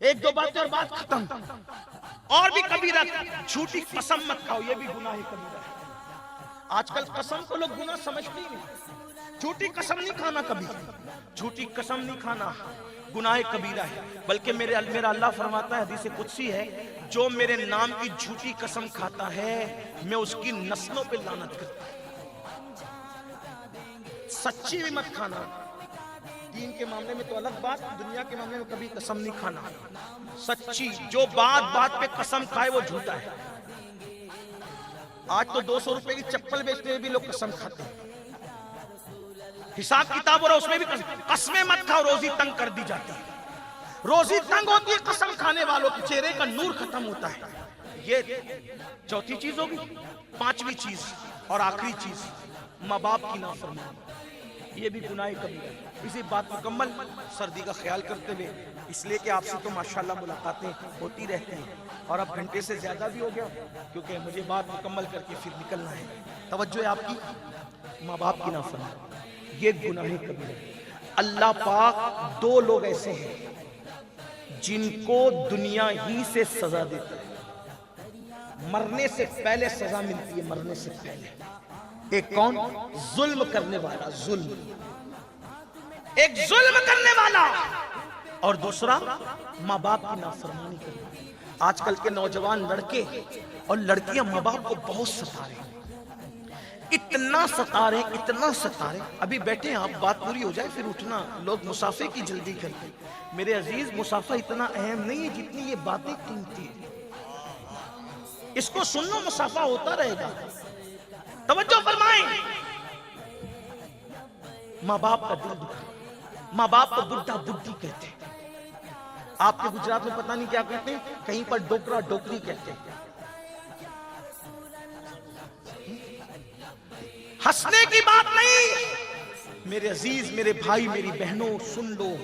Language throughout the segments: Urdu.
ایک دو باتیں اور بات ختم. اور بھی کبیرہ جھوٹی قسم مت کھاؤ، یہ بھی گناہ کبیرہ ہے. آج کل قسم کو لوگ گناہ سمجھتے ہی نہیں. جھوٹی قسم نہیں کھانا کبھی، جھوٹی قسم نہیں کھانا گناہ کبیرہ ہے. بلکہ میرا اللہ فرماتا ہے، حدیث قدسی ہے، جو میرے نام کی جھوٹی قسم کھاتا ہے میں اس کی نسلوں پہ لعنت کرتا ہوں. سچی بھی مت کھانا. دین کے معاملے میں تو الگ بات، دنیا کے معاملے میں کبھی قسم نہیں کھانا. سچی، جو بات بات پہ قسم کھائے وہ جھوٹا ہے. آج تو 200 روپے کی چپل بیچنے میں بھی لوگ قسم کھاتے ہیں. حساب کتاب ہو رہا اس میں بھی قسمیں مت کھاؤ، روزی تنگ کر دی جاتی ہے. روزی تنگ ہوتی ہے قسم کھانے والوں کے چہرے کا نور ختم ہوتا ہے. یہ چوتھی چیز ہوگی. پانچویں چیز اور آخری چیز، ماں باپ کی نافرمانی، یہ بھی گناہ کبیرہ ہے. اسی بات مکمل سردی کا خیال کرتے ہوئے، اس لیے کہ آپ سے تو ماشاءاللہ ملاقاتیں ہوتی رہتی ہیں اور اب گھنٹے سے زیادہ بھی ہو گیا کیونکہ مجھے بات مکمل کر کے پھر نکلنا ہے. توجہ ہے آپ کی. ماں باپ کی نافرمانی یہ گناہ کبیرہ ہے. اللہ پاک دو لوگ ایسے ہیں جن کو دنیا ہی سے سزا دیتا ہے. مرنے سے پہلے سزا ملتی ہے، مرنے سے پہلے. ایک کون؟ ظلم کرنے والا. ایک ظلم کرنے والا، اور دوسرا ماں باپ کی نافرمانی کرنے والا. آج کل کے نوجوان لڑکے اور لڑکیاں ماں باپ کو بہت ستا رہے ہیں. اتنا ستا رہے، اتنا ستا رہے. ابھی بیٹھے ہیں آپ، بات پوری ہو جائے پھر اٹھنا. لوگ مسافے کی جلدی کرتے. میرے عزیز، مسافہ اتنا اہم نہیں ہے جتنی یہ باتیں قیمتی ہیں. اس کو سنو، مسافہ ہوتا رہے گا. توجہ فرمائیں. ماں باپ کا دل دکھا. ماں باپ کو بڈھا بڈھی کہتے ہیں. آپ کے گجرات میں پتہ نہیں کیا کہتے ہیں، کہیں پر ڈوکرا ڈوکری کہتے ہیں. ہنسنے کی بات نہیں. میرے عزیز، میرے بھائی، میری بہنوں، سن لو.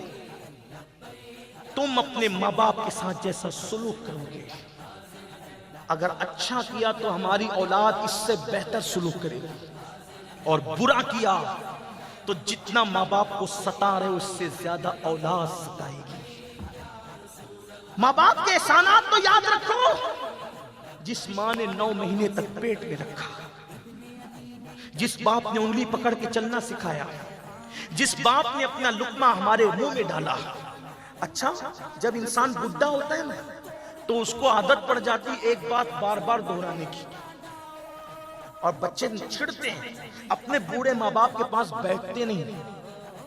تم اپنے ماں باپ کے ساتھ جیسا سلوک کرو گے، اگر اچھا کیا تو ہماری اولاد اس سے بہتر سلوک کرے گی، اور برا کیا تو جتنا ماں باپ کو ستا رہے اس سے زیادہ اولاد ستائے گی. ماں باپ کے احسانات تو یاد رکھو. جس ماں نے 9 مہینے تک پیٹ میں رکھا، جس باپ نے انگلی پکڑ کے چلنا سکھایا، جس باپ نے اپنا لقمہ ہمارے منہ میں ڈالا. اچھا، جب انسان بڈھا ہوتا ہے نا تو اس کو عادت پڑ جاتی ایک بات بار بار دہرانے کی، اور بچے چھڑتے ہیں، اپنے بوڑھے ماں باپ کے پاس بیٹھتے نہیں.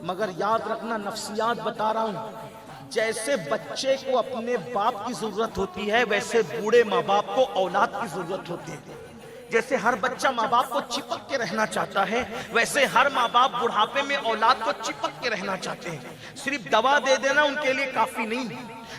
مگر یاد رکھنا، نفسیات بتا رہا ہوں، جیسے بچے کو اپنے باپ کی ضرورت ہوتی ہے ویسے بوڑھے ماں باپ کو اولاد کی ضرورت ہوتی ہے. جیسے ہر بچہ ماں باپ کو چپک کے رہنا چاہتا ہے، ویسے ہر ماں باپ بڑھاپے میں اولاد کو چپک کے رہنا چاہتے ہیں. صرف دوا دے دینا ان کے لیے کافی نہیں،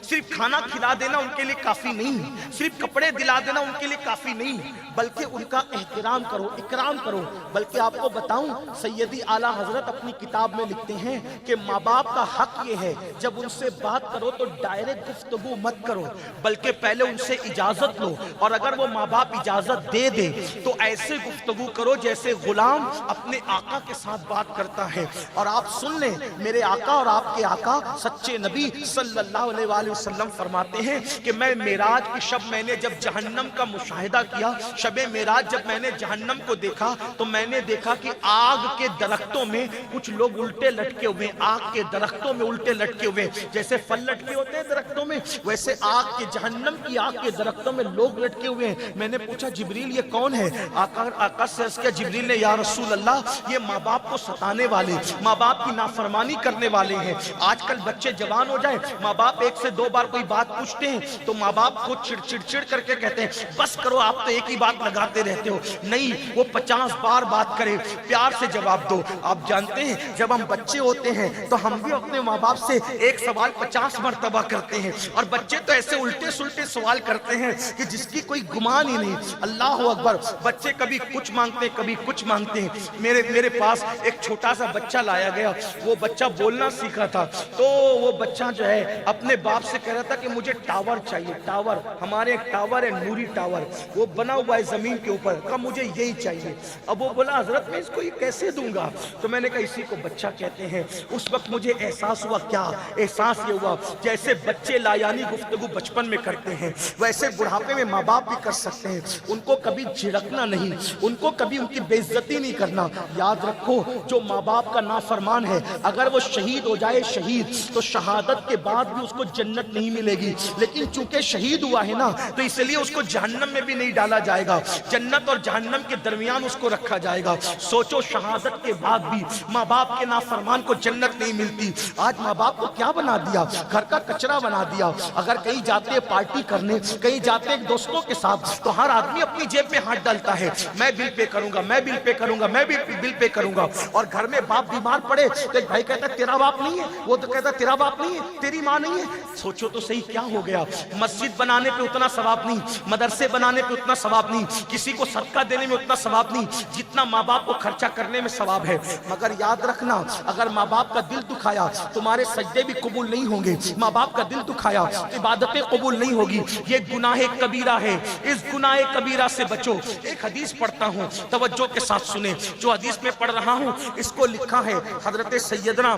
صرف کھانا کھلا دینا ان کے لیے کافی نہیں، صرف کپڑے دلا دینا ان کے لیے کافی نہیں، بلکہ ان کا احترام کرو، اکرام کرو. بلکہ آپ کو بتاؤں، سیدی اعلیٰ حضرت اپنی کتاب میں لکھتے ہیں کہ ماں باپ کا حق یہ ہے جب ان سے بات کرو تو ڈائریکٹ گفتگو مت کرو، بلکہ پہلے ان سے اجازت لو، اور اگر وہ ماں باپ اجازت دے دے تو ایسے گفتگو کرو جیسے غلام اپنے آقا کے ساتھ بات کرتا ہے. اور آپ سن لیں، میرے آقا اور آپ کے آقا سچے نبی صلی اللہ علیہ وآلہ وسلم فرماتے ہیں کہ میں معراج کی شب میں نے جب جہنم کا مشاہدہ کیا، شب معراج جب میں نے جہنم کو دیکھا تو میں نے دیکھا کہ آگ کے درختوں میں کچھ لوگ الٹے لٹکے ہوئے. آگ کے درختوں میں الٹے لٹکے ہوئے، جیسے پھل لٹکے ہوتے ہیں درختوں میں، ویسے آگ کے جہنم کی آگ کے درختوں میں لوگ لٹکے ہوئے ہیں. میں نے پوچھا جبریل یہ کون ہے؟ آقا سے عرض کیا، جبریل نے، یا رسول اللہ یہ ماں باپ کو ستانے والے، ماں باپ کی نافرمانی کرنے والے ہیں. آج کل بچے جوان ہو جائیں، ماں باپ 1 سے 2 بار کوئی بات پوچھتے ہیں تو ماں باپ کو چڑ کر کے کہتے ہیں بس کرو، آپ تو ایک ہی بات لگاتے رہتے ہو. نہیں، وہ 50 بار بات کرے، پیار سے جواب دو. آپ جانتے ہیں جب ہم بچے ہوتے ہیں تو ہم بھی اپنے ماں باپ سے ایک سوال 50 مرتبہ کرتے ہیں، اور بچے تو ایسے الٹے سلٹے سوال کرتے ہیں کہ جس کی کوئی گمان ہی نہیں. اللہ اکبر. بچے کبھی کچھ مانگتے ہیں، کبھی کچھ مانگتے ہیں. میرے پاس ایک چھوٹا سا بچہ لایا گیا. وہ بچہ بولنا سیکھا تھا تو وہ بچہ جو ہے اپنے باپ سے کہہ رہا تھا کہ مجھے ٹاور چاہیے، ٹاور، ہمارے ایک ٹاور ہے نوری ٹاور، وہ بنا ہوا ہے زمین کے اوپر، کہا مجھے یہی چاہیے۔ اب وہ بولا حضرت میں اس کو یہ کیسے دوں گا؟ تو میں نے کہا اسی کو بچہ کہتے ہیں۔ اس وقت مجھے احساس ہوا، کیا احساس یہ ہوا، جیسے بچے لایانی گفتگو بچپن میں کرتے ہیں ویسے بڑھاپے میں ماں باپ بھی کر سکتے ہیں۔ ان کو کبھی جھڑکنا نہیں، ان کو کبھی ان کی بے عزتی نہیں کرنا۔ یاد رکھو جو ماں باپ کا نافرمان ہے اگر وہ شہید ہو جائے شہید، تو شہادت کے بعد بھی اس کو جنت نہیں ملے گی، لیکن چونکہ شہید ہوا ہے نا تو اس لیے اس کو جہنم میں بھی نہیں ڈالا جائے گا، جنت اور جہنم کے درمیان اس کو رکھا جائے گا۔ سوچو شہادت کے بعد بھی ماں باپ کے نافرمان کو جنت نہیں ملتی۔ آج ماں باپ کو کیا بنا دیا؟ گھر کا کچرا بنا دیا۔ اگر کہیں جاتے ہیں پارٹی کرنے، کہیں جاتے ہیں دوستوں کے ساتھ، تو ہر آدمی اپنی جیب میں ہاتھ ڈالتا ہے، میں بل پے کروں گا، میں بل پے کروں گا، میں بھی بل پے کروں گا۔ اور گھر میں باپ بیمار پڑے تو ایک بھائی کہتا ہے تیرا باپ نہیں ہے، وہ تو کہتا ہے تیرا باپ نہیں ہے، تیری ماں نہیں ہے۔ سوچو تو صحیح کیا ہو گیا؟ مسجد بنانے پہ اتنا ثواب نہیں، مدرسے بنانے پہ اتنا ثواب نہیں، کسی کو صدقہ دینے میں اتنا ثواب نہیں جتنا ماں باپ کو خرچہ کرنے میں ثواب ہے۔ مگر یاد رکھنا اگر ماں باپ کا دل دکھایا تمہارے سجدے بھی قبول نہیں ہوں گے، ماں باپ کا دل دکھایا عبادتیں قبول نہیں ہوگی۔ یہ گناہ کبیرہ ہے، اس گناہ کبیرہ سے بچو۔ ایک حدیث پڑھتا ہوں، توجہ کے ساتھ سنیں۔ جو حدیث میں پڑھ رہا ہوں اس کو لکھا ہے حضرت سیدنا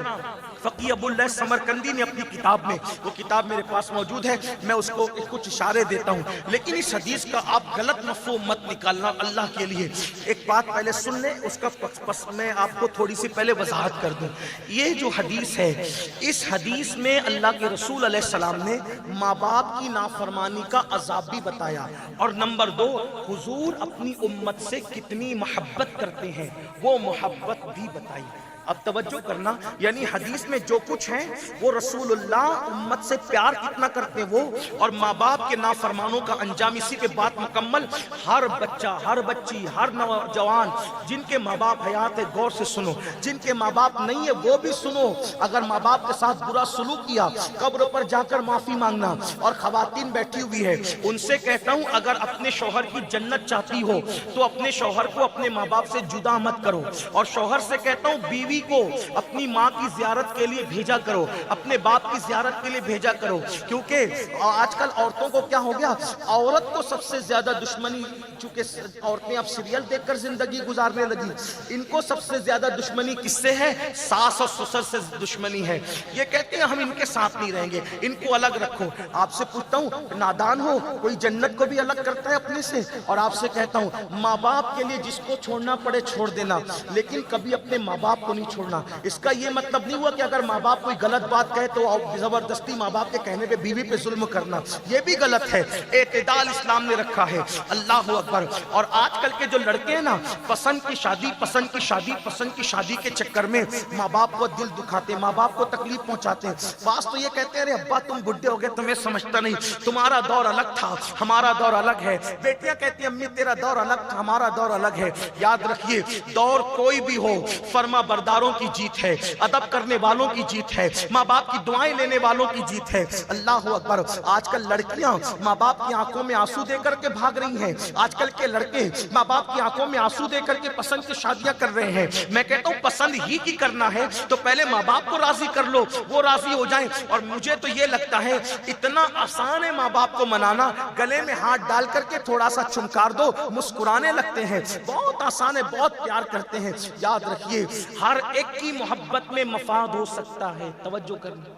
فقی ابو اللہ سمرقندی نے اپنی کتاب میں، وہ کتاب میرے پاس موجود ہے، میں اس کو کچھ اشارے دیتا ہوں، لیکن اس حدیث کا آپ غلط مفہوم مت نکالنا اللہ کے لیے۔ ایک بات پہلے سن لیں، اس کا پس میں آپ کو تھوڑی سی پہلے وضاحت کر دوں۔ یہ جو حدیث ہے، اس حدیث میں اللہ کے رسول علیہ السلام نے ماں باپ کی نافرمانی کا عذاب بھی بتایا، اور نمبر 2 حضور اپنی امت سے کتنی محبت کرتے ہیں وہ محبت بھی بتائی۔ اب توجہ کرنا، یعنی حدیث میں جو کچھ ہے وہ رسول اللہ امت سے پیار کتنا کرتے وہ، اور ماں باپ کے نافرمانوں کا انجام اسی کے بعد مکمل۔ ہر بچہ، ہر بچی، ہر نوجوان جن کے ماں باپ حیات ہے غور سے سنو، جن کے ماں باپ نہیں ہے وہ بھی سنو۔ اگر ماں باپ کے ساتھ برا سلوک کیا قبر پر جا کر معافی مانگنا۔ اور خواتین بیٹھی ہوئی ہے ان سے کہتا ہوں اگر اپنے شوہر کی جنت چاہتی ہو تو اپنے شوہر کو اپنے ماں باپ سے جدا مت کرو، اور شوہر سے کہتا ہوں بیوی کو اپنی ماں کی زیارت کے لیے بھیجا کرو، اپنے باپ کی زیارت کے لیے بھیجا کرو۔ کیونکہ آج کل عورتوں کو کیا ہو گیا، عورت کو سب سے زیادہ دشمنی، چونکہ عورتیں اب سیریل دیکھ کر زندگی گزارنے لگی، ان کو سب سے زیادہ دشمنی کس سے ہے؟ ساس اور سسر سے دشمنی ہے۔ یہ کہتے ہیں ہم ان کے ساتھ نہیں رہیں گے، ان کو الگ رکھو۔ آپ سے پوچھتا ہوں نادان ہو کوئی جنت کو بھی الگ کرتا ہے اپنے سے؟ اور آپ سے کہتا ہوں ماں باپ کے لیے جس کو چھوڑنا پڑے چھوڑ دینا، لیکن کبھی اپنے ماں باپ کو نہیں چھوڑنا۔ اس کا یہ مطلب نہیں ہوا کہ اگر ماں باپ کوئی غلط بات کہے تو زبردستی ماں باپ کے کہنے پہ بیوی پہ ظلم کرنا، یہ بھی غلط ہے۔ اعتدال اسلام نے رکھا ہے۔ اللہ اکبر۔ اور آج کل کے جو لڑکے ہیں نا، پسند کی شادی، پسند کی شادی، پسند کی شادی کے چکر میں ماں باپ کو دل دکھاتے، ماں باپ کو تکلیف پہنچاتے ہیں۔ بعض تو یہ کہتے ہیں ارے ابا تم بڈھے ہو گئے تمہیں سمجھتا نہیں، تمہارا دور الگ تھا ہمارا دور الگ ہے۔ بیٹیاں کہتی ہیں امی تیرا دور الگ تھا ہمارا دور الگ ہے۔ یاد رکھیے دور کوئی بھی ہو، فرما برداروں کی جیت ہے، ادب کرنے والوں کی جیت ہے، ماں باپ کی دعائیں لینے والوں کی جیت ہے۔ اللہ اکبر۔ آج کل لڑکیاں ماں باپ کی آنکھوں میں آنسو دے کر کے بھاگ رہی ہیں، آج کل کے لڑکے ماں باپ کی آنکھوں میں آنسو دے کر کے پسند کی شادیاں کر رہے ہیں۔ میں کہتا ہوں پسند ہی کی کرنا ہے تو پہلے ماں باپ کو راضی کر لو، وہ راضی ہو جائیں۔ اور مجھے تو یہ لگتا ہے اتنا آسان ہے ماں باپ کو منانا، گلے میں ہاتھ ڈال کر کے تھوڑا سا چمکار دو مسکرانے لگتے ہیں، بہت آسان ہے، بہت پیار کرتے ہیں۔ یاد رکھیے ہر ایک کی محبت میں مفاد ہو سکتا ہے، توجہ کرنا،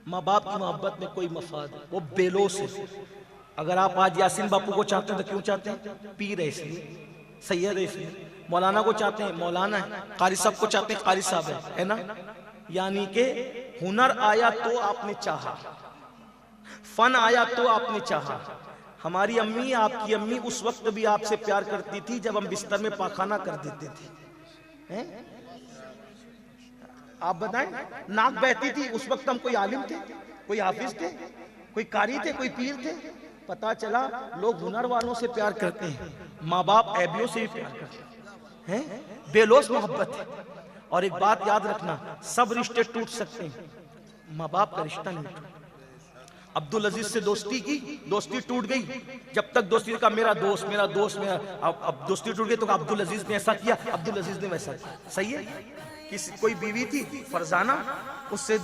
ماں باپ کی محبت میں کوئی مفاد ہے وہ بیلوس ہے۔ اگر آپ آج یاسین باپو کو چاہتے ہیں تو کیوں چاہتے ہیں؟ پیر ہے اس لیے، سید ہے اس لیے، مولانا کو چاہتے ہیں مولانا ہے، قاری صاحب کو چاہتے ہیں قاری صاحب ہے نا۔ یعنی کہ ہنر آیا تو آپ نے چاہا، فن آیا تو آپ نے چاہا۔ ہماری امی، آپ کی امی اس وقت بھی آپ سے پیار کرتی تھی جب ہم بستر میں پاخانہ کر دیتے تھے۔ آپ بتائیں ناک بہتی تھی اس وقت ہم کوئی عالم تھے، کوئی حافظ تھے، کوئی قاری تھے، کوئی پیر تھے؟ پتا چلا لوگ ہنر والوں سے پیار کرتے ہیں، ماں باپ ایبیوں سے بھی پیار کرتے ہیں، بے لوث محبت ہے۔ اور ایک بات یاد رکھنا، سب رشتے ٹوٹ سکتے ہیں، ماں باپ کا رشتہ نہیں ٹوٹتا۔ عبدالعزیز سے دوستی کی، دوستی ٹوٹ گئی، جب تک دوستی کا میرا دوست میرا دوست میرا، اب دوستی ٹوٹ گئی تو عبدالعزیز نے ایسا کیا، عبدالعزیز نے ویسا کیا، صحیح ہے؟ کوئی بیوی تھی فرزانہ، اس سے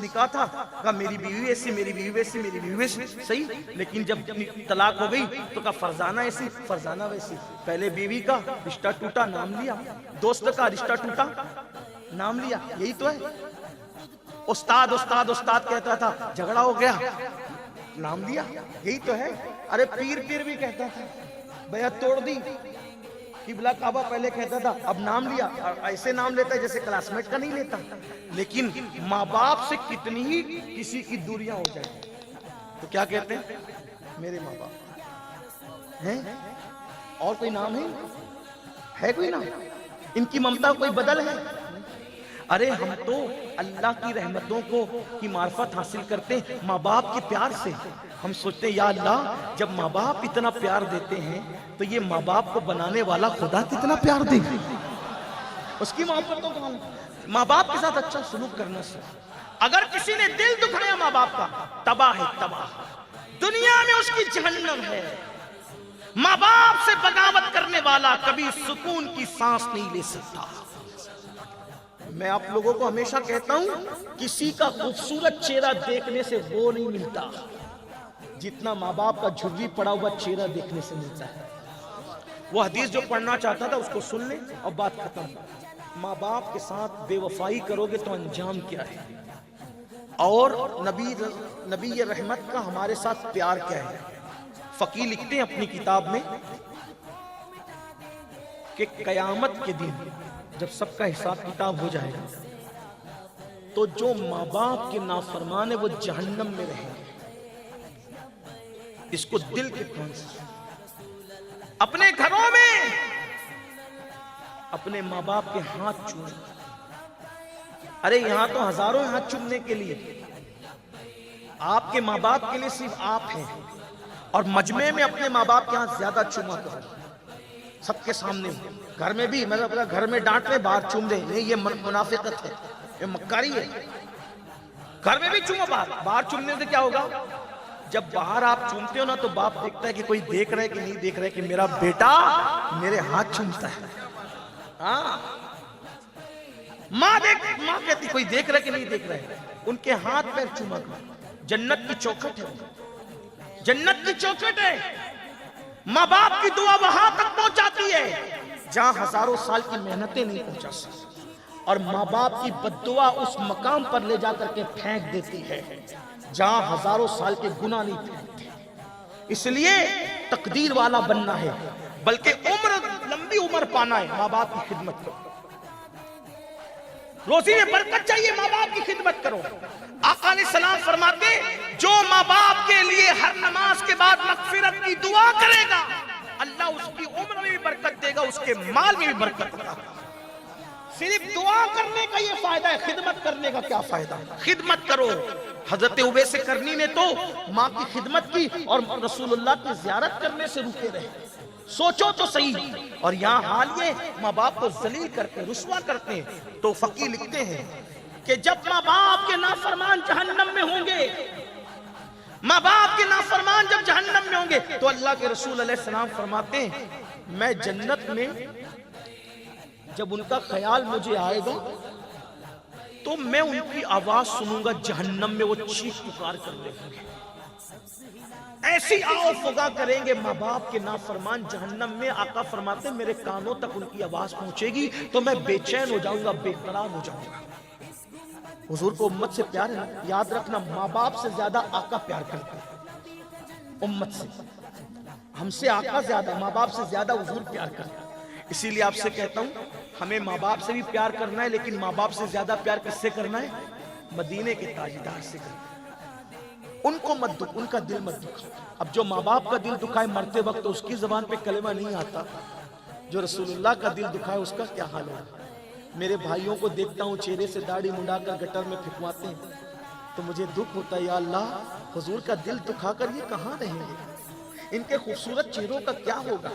نکاح تھا، کہا میری بیوی ایسی، میری بیوی ویسی، میری بیوی ویسی، صحیح، لیکن جب طلاق ہو گئی تو کہا فرزانہ ایسی، فرزانہ ویسی۔ پہلے بیوی کا رشتہ ٹوٹا، نام لیا، دوست کا رشتہ ٹوٹا، نام لیا، یہی تو ہے۔ استاد استاد استاد کہتا تھا، جھگڑا ہو گیا، نام لیا، یہی تو ہے۔ ارے پیر پیر بھی کہتا تھا، بیعت توڑ دی، قبلہ کعبہ پہلے کہتا تھا، اب نام لیا، ایسے نام لیتا ہے جیسے کلاس میٹ کا نہیں لیتا۔ لیکن ماں باپ سے کتنی ہی کسی کی دوریاں ہو جائیں تو کیا کہتے ہیں؟ میرے ماں باپ ہیں، اور کوئی نام ہے کوئی نام؟ ان کی ممتا کوئی بدل ہے؟ ارے ہم تو اللہ کی رحمتوں کی معرفت حاصل کرتے ہیں ماں باپ کے پیار سے۔ ہم سوچتے ہیں یا اللہ جب ماں باپ اتنا پیار دیتے ہیں تو یہ ماں باپ کو بنانے والا خدا کتنا پیار دے گا، اس کی محبتوں کا ماں باپ کے ساتھ اچھا سلوک کرنا سے۔ اگر کسی نے دل دکھایا ماں باپ کا، تباہ ہے، تباہ، دنیا میں اس کی جہنم ہے۔ ماں باپ سے بغاوت کرنے والا کبھی سکون کی سانس نہیں لے سکتا۔ میں آپ لوگوں کو ہمیشہ کہتا ہوں، کسی کا خوبصورت چہرہ دیکھنے سے وہ نہیں ملتا جتنا ماں باپ کا جھرری پڑا ہوا چہرہ دیکھنے سے ملتا ہے۔ وہ حدیث جو پڑھنا چاہتا تھا اس کو سن لیں اور بات ختم۔ ماں باپ کے ساتھ بے وفائی کرو گے تو انجام کیا ہے، اور نبی رحمت کا ہمارے ساتھ پیار کیا ہے۔ فقی لکھتے ہیں اپنی کتاب میں کہ قیامت کے دن جب سب کا حساب کتاب ہو جائے گا تو جو ماں باپ کے نافرمان ہیں وہ جہنم میں رہیں گے۔ اس کو دل کے کون سے اپنے گھروں میں اپنے ماں باپ کے ہاتھ چومیں۔ ارے یہاں تو ہزاروں ہاتھ چومنے کے لیے، آپ کے ماں باپ کے لیے صرف آپ ہیں، اور مجمع میں اپنے ماں باپ کے ہاتھ زیادہ چوما کرو، سب کے سامنے۔ گھر میں بھی مطلب گھر میں ڈانٹ لیں، باہر چوم دیں، نہیں یہ منافقت ہے، یہ مکاری ہے۔ گھر میں بھی چومو، باہر چومنے سے کیا ہوگا؟ جب باہر آپ چومتے ہو نا تو باپ دیکھتا ہے کہ کوئی دیکھ رہا ہے کہ نہیں دیکھ رہا ہے کہ میرا بیٹا میرے ہاتھ چومتا ہے۔ ہاں، ماں کہتی کوئی دیکھ رہا ہے کہ نہیں دیکھ رہا ہے، ان کے ہاتھ پیر چوما کرو۔ جنت کی چوکھٹ ہے، جنت کی چوکھٹ ہے۔ ماں باپ کی دعا وہاں تک پہنچاتی ہے جہاں ہزاروں سال کی محنتیں نہیں پہنچا سکتی، اور ماں باپ کی بددعا اس مقام پر لے جا کر کے پھینک دیتی ہے جہاں ہزاروں سال کے گناہ نہیں پھینکتے۔ اس لیے تقدیر والا بننا ہے، بلکہ لمبی عمر پانا ہے، ماں باپ کی خدمت کرو۔ روزی میں برکت چاہیے، ماں باپ کی خدمت کرو۔ آقا علیہ السلام فرماتے جو ماں باپ کے لیے ہر نماز کے بعد مغفرت کی دعا کرے گا اللہ اس کی عمر میں بھی برکت دے گا، اس کے مال میں بھی برکت دے گا۔ صرف دعا کرنے کا یہ فائدہ ہے، خدمت کرنے کا کیا فائدہ؟ خدمت کرو۔ حضرت اویس کرنی نے تو ماں کی خدمت کی اور رسول اللہ کی زیارت کرنے سے رکے رہے۔ سوچو تو صحیح، اور یہاں حال یہ ماں باپ کو ذلیل کرتے رسوا کرتے ہیں۔ تو فقی لکھتے ہیں کہ جب ماں باپ کے نافرمان جہنم میں ہوں گے، ماں باپ کے نافرمان جب جہنم میں ہوں گے تو اللہ کے رسول علیہ السلام فرماتے ہیں میں جنت میں جب ان کا خیال مجھے آئے گا تو میں ان کی آواز سنوں گا، جہنم میں وہ چیخ پکار کر رہے ہوں گے، ایسی آؤ فغا کریں گے ماں باپ کے نافرمان جہنم میں۔ آقا فرماتے ہیں میرے کانوں تک ان کی آواز پہنچے گی تو میں بے چین ہو جاؤں گا، بے قرار ہو جاؤں گا۔ حضور کو امت سے پیار ہے، یاد رکھنا ماں باپ سے زیادہ آقا پیار کرتے ہیں، امت سے ہم سے آقا زیادہ، ماں باپ سے زیادہ حضور پیار کرتے ہیں۔ اسی لیے آپ سے کہتا ہوں ہمیں ماں باپ سے بھی پیار کرنا ہے، لیکن ماں باپ سے زیادہ پیار کس سے کرنا ہے؟ مدینے کے تاجدار سے کرنا ہے۔ ان کو مت دکھ، ان کا دل مت دکھا۔ اب جو ماں باپ کا دل دکھائے مرتے وقت اس کی زبان پہ کلمہ نہیں آتا، جو رسول اللہ کا دل دکھائے اس کا کیا حال ہوگا؟ میرے بھائیوں کو دیکھتا ہوں چہرے سے داڑھی منڈا کر گٹر میں پھینکواتے ہیں تو مجھے دکھ ہوتا ہے، یا اللہ حضور کا دل دکھا کر یہ کہاں رہیں گے؟ ان کے خوبصورت چہروں کا کیا ہوگا؟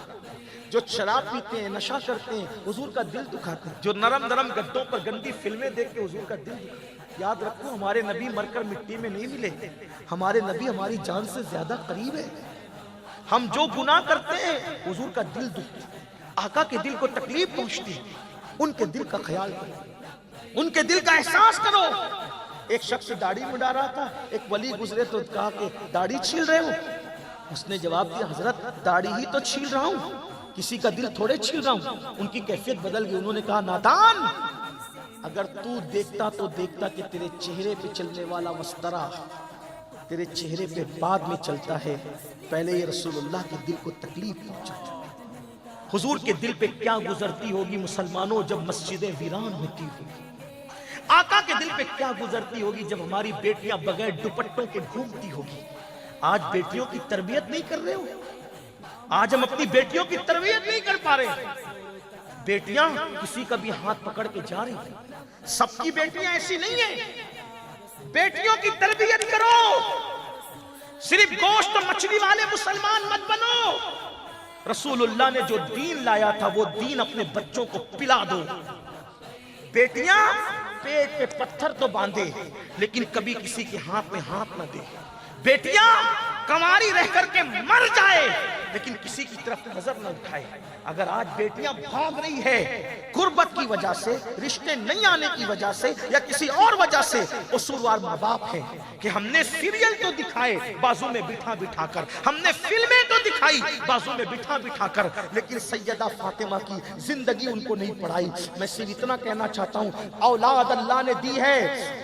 جو شراب پیتے ہیں، نشہ کرتے ہیں، حضور کا دل دکھاتے ہیں، جو نرم نرم گدوں پر گندی فلمیں دیکھ کے حضور کا دل دکھاتے ہیں۔ یاد رکھو ہمارے نبی مر کر مٹی میں نہیں ملے، ہمارے نبی ہماری جان سے زیادہ قریب ہے۔ ہم جو گناہ کرتے ہیں حضور کا دل دکھتا ہے، آقا کے دل کو تکلیف پہنچتی ہے، ان کے دل کا خیال کریں۔ ان کے دل کا احساس کرو. ایک شخص داڑھی مڈا رہا تھا, ایک ولی گزرے تو کہا کہ داڑھی چھیل رہے ہو؟ اس نے جواب دیا حضرت داڑھی ہی تو چھیل رہا ہوں, کسی کا دل تھوڑے چھیل رہا ہوں. ان کی کیفیت بدل گئی. انہوں نے کہا نادان, اگر تو دیکھتا تو دیکھتا کہ تیرے چہرے پہ چلنے والا مسطرہ تیرے چہرے پہ بعد میں چلتا ہے, پہلے یہ رسول اللہ کے دل کو تکلیف پہنچاتا. حضور کے دل پہ کیا گزرتی ہوگی مسلمانوں جب مسجدیں ویران ہوتی ہوگی. آقا کے دل پہ کیا گزرتی ہوگی جب ہماری بیٹیاں بغیر دوپٹوں کے گھومتی ہوگی. آج بیٹیوں کی تربیت نہیں کر رہے ہو, آج ہم اپنی بیٹیوں کی تربیت نہیں کر پا رہے. بیٹیاں کسی کا بھی ہاتھ پکڑ کے جا رہی ہیں. سب کی بیٹیاں ایسی نہیں ہیں. بیٹیوں کی تربیت کرو, صرف گوشت و مچھلی والے مسلمان مت بنو. رسول اللہ نے جو دین لایا تھا وہ دین اپنے بچوں کو پلا دو. بیٹیاں پیٹ پہ پتھر تو باندھے لیکن کبھی کسی کے ہاتھ میں ہاتھ نہ دے. بیٹیاں کنواری رہ کر کے مر جائے لیکن کسی کی طرف نظر نہ اٹھائے. اگر آج بیٹیاں بھاگ رہی ہے غربت کی وجہ سے, رشتے نہیں آنے کی وجہ سے یا کسی اور وجہ سے, قصوروار ماں باپ ہیں کہ ہم نے سیریل تو دکھائے بازو میں بٹھا بٹھا کر, ہم نے فلمیں تو دکھائی بازو میں بٹھا بٹھا کر, لیکن سیدہ فاطمہ کی زندگی ان کو نہیں پڑھائی. میں صرف اتنا کہنا چاہتا ہوں, اولاد اللہ نے دی ہے,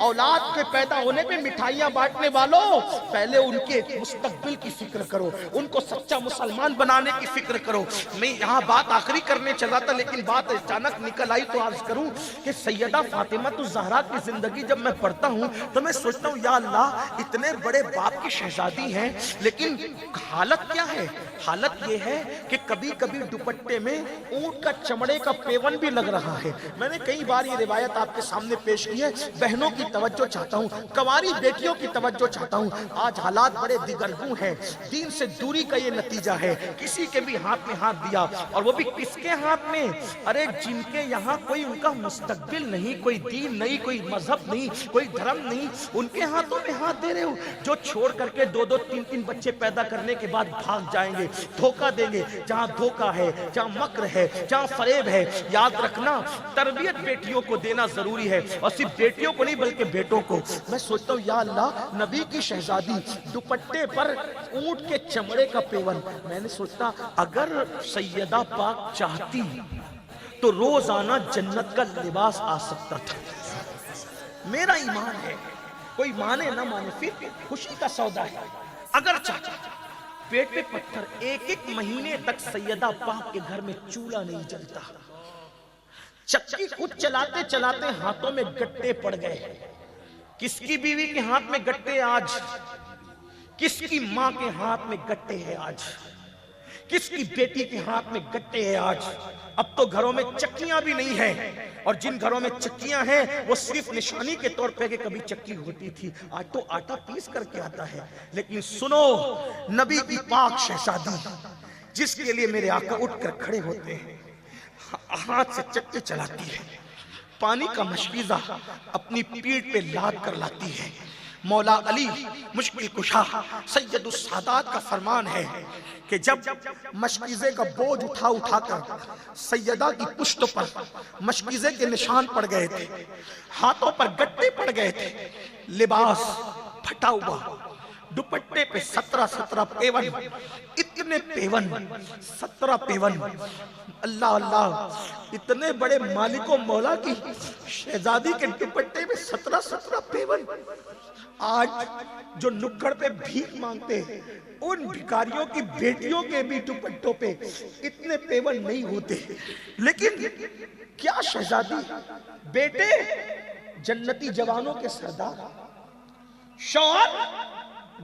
اولاد کے پیدا ہونے پہ مٹھائیاں بانٹنے والوں پہلے ان کے مستقبل کی فکر کرو, ان کو سچا مسلمان بنانے کی فکر کرو. میں یہاں بات آخری کرنے چلا تھا لیکن بات اچانک نکل آئی تو عرض کروں کہ سیدہ فاطمہ الزہرا کی زندگی جب میں پڑھتا ہوں تو میں سوچتا ہوں یا اللہ اتنے بڑے باپ کی شہزادی ہیں لیکن حالت کیا ہے. حالت یہ ہے کہ کبھی کبھی دوپٹے میں اونٹ کا چمڑے کا پیون بھی لگ رہا ہے. میں نے کئی بار یہ روایت آپ کے سامنے پیش کی ہے. بہنوں کی توجہ چاہتا ہوں, کنواری بیٹیوں کی توجہ چاہتا ہوں. آج حالات بڑے دگرگوں ہیں, دین سے دوری کا یہ نتیجہ ہے. کسی کے بھی ہاتھ میں ہاتھ دیا, اور وہ بھی کس کے ہاتھ میں؟ ارے جن کے یہاں کوئی ان کا مستقبل نہیں, کوئی دین نہیں, کوئی مذہب نہیں, کوئی دھرم نہیں, ان کے ہاتھوں میں ہاتھ دے رہے ہو. جو چھوڑ کر کے 2-3 بچے پیدا کرنے کے بعد بھاگ جائیں گے, دھوکہ دیں گے. جہاں دھوکہ ہے, جہاں مکر ہے, جہاں فریب ہے, یاد رکھنا تربیت بیٹیوں کو دینا ضروری ہے, اور صرف بیٹیوں کو نہیں بلکہ بیٹوں کو. میں سوچتا ہوں یا اللہ نبی کی شہزادی دوپٹے پر اونٹ کے چمڑے کا پیون. میں نے سوچتا اگر سیدہ پاک چاہتی تو روزانہ جنت کا لباس آ سکتا تھا. میرا ایمان ہے, کوئی مانے نہ مانے پھر خوشی کا سودا ہے. اگر چاہتا پیٹ پہ پتھر, ایک مہینے تک سیدہ پاک کے گھر میں چولہا نہیں جلتا. چکی خود چلاتے چلاتے ہاتھوں میں گٹے پڑ گئے. کس کی بیوی کے ہاتھ میں گٹے آج, کس کی ماں کے ہاتھ میں گٹے ہیں آج, کس کی بیٹی کے ہاتھ میں گٹے ہیں آج. اب تو گھروں میں چکیاں بھی نہیں ہیں, اور جن گھروں میں چکیاں ہیں وہ صرف نشانی کے طور پہ کہ کبھی چکی ہوتی تھی. آج تو آٹا پیس کر کے آتا ہے. لیکن سنو, نبی کی پاک شہزادی جس کے لیے میرے آقا اٹھ کر کھڑے ہوتے ہیں, ہاتھ سے چکے چلاتی ہے, پانی کا مشکیزہ اپنی پیٹھ پہ لاد کر لاتی ہے. مولا علی مشکل کشا سید السادات کا فرمان ہے کہ جب مشکیزے کا بوجھ اٹھا کر سیدہ کی پشتوں پر مشکیزے کے نشان پڑ گئے تھے, ہاتھوں پر گٹے پڑ گئے تھے, لباس پھٹا ہوا, دوپٹے پہ 17 پیون, اتنے پیون, 17 پیون. اللہ اللہ, اتنے بڑے مالک و مولا کی شہزادی کے دوپٹے میں 17 پیون. آج جو نکڑ پہ بھیک مانگتے ہیں ان بھکاریوں کی بیٹیوں کے بھی دوپٹوں پہ اتنے پیون نہیں ہوتے. لیکن کیا شہزادی, بیٹے جنتی جوانوں کے سردار, شوہر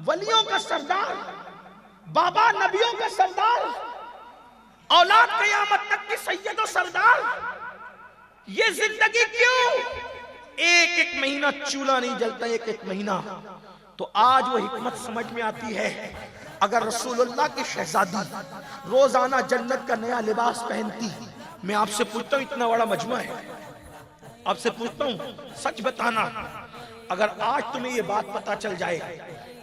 ولیوں کا سردار, بابا نبیوں کا سردار, اولاد قیامت تک کی سید و سردار, یہ زندگی کیوں؟ ایک مہینہ چولہا نہیں جلتا, ایک مہینہ. تو آج وہ حکمت سمجھ میں آتی ہے. اگر رسول اللہ کی شہزادی روزانہ جنت کا نیا لباس پہنتی, میں آپ سے پوچھتا ہوں, اتنا بڑا مجمع ہے, آپ سے پوچھتا ہوں سچ بتانا, اگر آج تمہیں یہ بات پتا چل جائے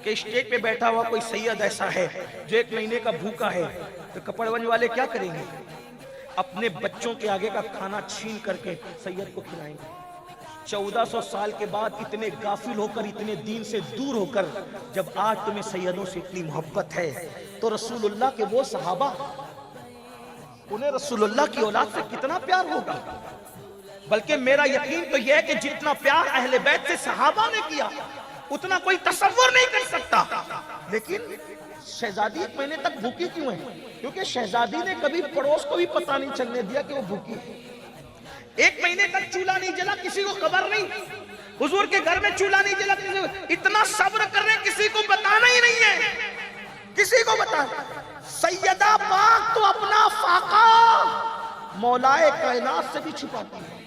کہ اسٹیج پہ بیٹھا ہوا کوئی سید ایسا ہے جو 1 مہینے کا بھوکا ہے, تو کپڑونج والے کیا کریں گے؟ اپنے بچوں کے آگے کا کھانا چھین کر کے سید کو کھلائیں گے. 1400 سال کے بعد اتنے غافل ہو کر، اتنے دین سے دور ہو کر، جب آج تمہیں سیدوں سے اتنی محبت ہے تو رسول اللہ کے وہ صحابہ، انہیں رسول اللہ کی اولاد سے کتنا پیار ہوگا؟ بلکہ میرا یقین تو یہ ہے کہ جتنا پیار اہل بیت سے صحابہ نے کیا اتنا کوئی تصور نہیں کر سکتا۔ لیکن شہزادی ایک مہینے تک بھوکی کیوں ہے؟ کیونکہ شہزادی نے کبھی پڑوس کو بھی پتہ نہیں چلنے دیا کہ وہ بھوکی ہے۔ ایک مہینے تک چولہا نہیں جلا، کسی کو خبر نہیں، حضور کے گھر میں چولہا نہیں جلا، اتنا صبر کر رہے ہیں، کسی کو بتانا ہی نہیں ہے، کسی کو بتانا۔ سیدہ پاک تو اپنا فاقہ مولائے کائنات سے بھی چھپاتی ہے۔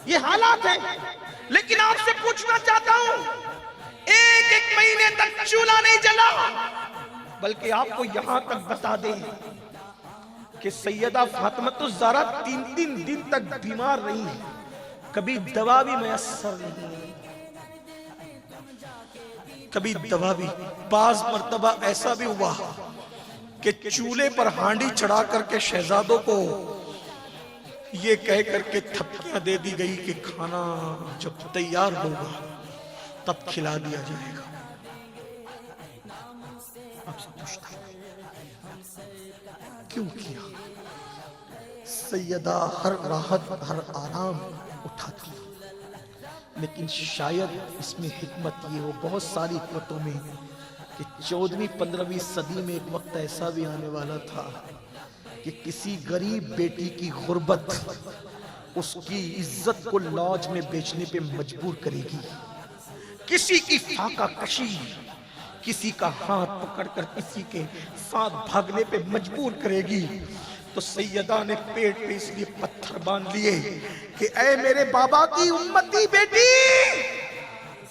یہ حالات ہیں۔ لیکن آپ سے پوچھنا چاہتا ہوں، ایک مہینے تک چولہا نہیں جلا، بلکہ آپ کو یہاں تک بتا دیں کہ سیدہ فاطمہ الزہرا 3 دن تک بیمار رہی ہے، کبھی دوا بھی میسر نہیں، کبھی دوا بھی۔ بعض مرتبہ ایسا بھی ہوا کہ چولہے پر ہانڈی چڑھا کر کے شہزادوں کو یہ کہہ کر کے تھپکیاں دے دی گئی کہ کھانا جب تیار ہوگا تب کھلا دیا جائے گا۔ آپ سے پوچھتا کیوں کیا؟ سیدہ ہر راحت ہر آرام اٹھاتی، لیکن شاید اس میں حکمت یہ ہو، بہت ساری حکمتوں میں، کہ 14ویں 15ویں صدی میں ایک وقت ایسا بھی آنے والا تھا کہ کسی غریب بیٹی کی غربت اس کی عزت کو لاج میں بیچنے پہ مجبور کرے گی، کسی کی فاقہ کشی، کسی کا ہاتھ پکڑ کر کسی کے ساتھ بھاگنے پہ مجبور کرے گی۔ تو سیدہ نے پیٹ پہ اس لیے پتھر باندھ لیے کہ اے میرے بابا کی امتی بیٹی،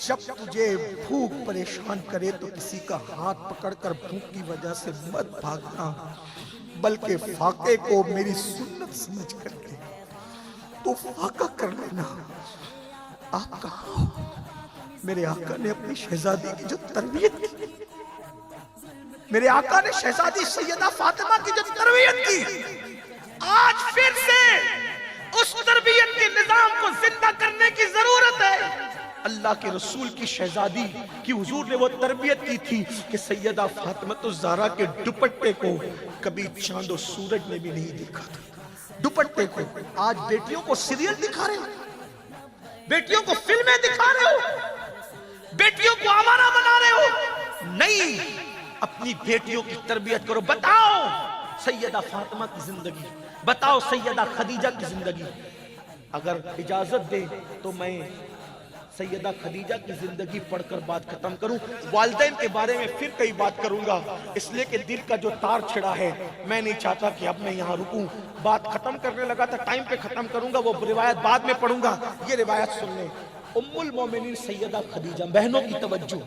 جب تجھے بھوک پریشان کرے تو کسی کا ہاتھ پکڑ کر بھوک کی وجہ سے مت بھاگنا، بلکہ فاقے کو میری سنت سمجھ کر کے تو فاقہ کر لینا۔ آپ کہاں ہو؟ میرے آقا نے اپنی شہزادی کی جو تربیت کی، میرے آقا نے شہزادی سیدہ فاطمہ کی جو تربیت کی، آج پھر سے اس تربیت کے نظام کو زندہ کرنے کی ضرورت ہے۔ اللہ کے رسول کی شہزادی کی حضور نے وہ تربیت کی تھی کہ سیدہ فاطمہ الزہرا کے دوپٹے کو کبھی چاند و سورج نے بھی نہیں دیکھا تھا۔ دوپٹے کو آج بیٹیوں کو سیریل دکھا رہے ہو، بیٹیوں کو فلمیں دکھا رہے ہو، بیٹیوں کو آوارہ بنا رہے ہو۔ نہیں، اپنی بیٹیوں کی تربیت کرو۔ بتاؤ سیدہ فاطمہ کی زندگی، بتاؤ سیدہ خدیجہ کی زندگی۔ اگر اجازت دے تو میں سیدہ خدیجہ کی زندگی پڑھ کر بات ختم کروں۔ والدین کے بارے میں پھر کئی بات کروں گا، اس لیے کہ دل کا جو تار چھڑا ہے میں نہیں چاہتا کہ اب میں یہاں رکوں۔ بات ختم کرنے لگا تھا، ٹائم پہ ختم کروں گا، وہ روایت بعد میں پڑھوں گا۔ یہ روایت سن لیں، ام المومنین سیدہ خدیجہ، بہنوں کی توجہ،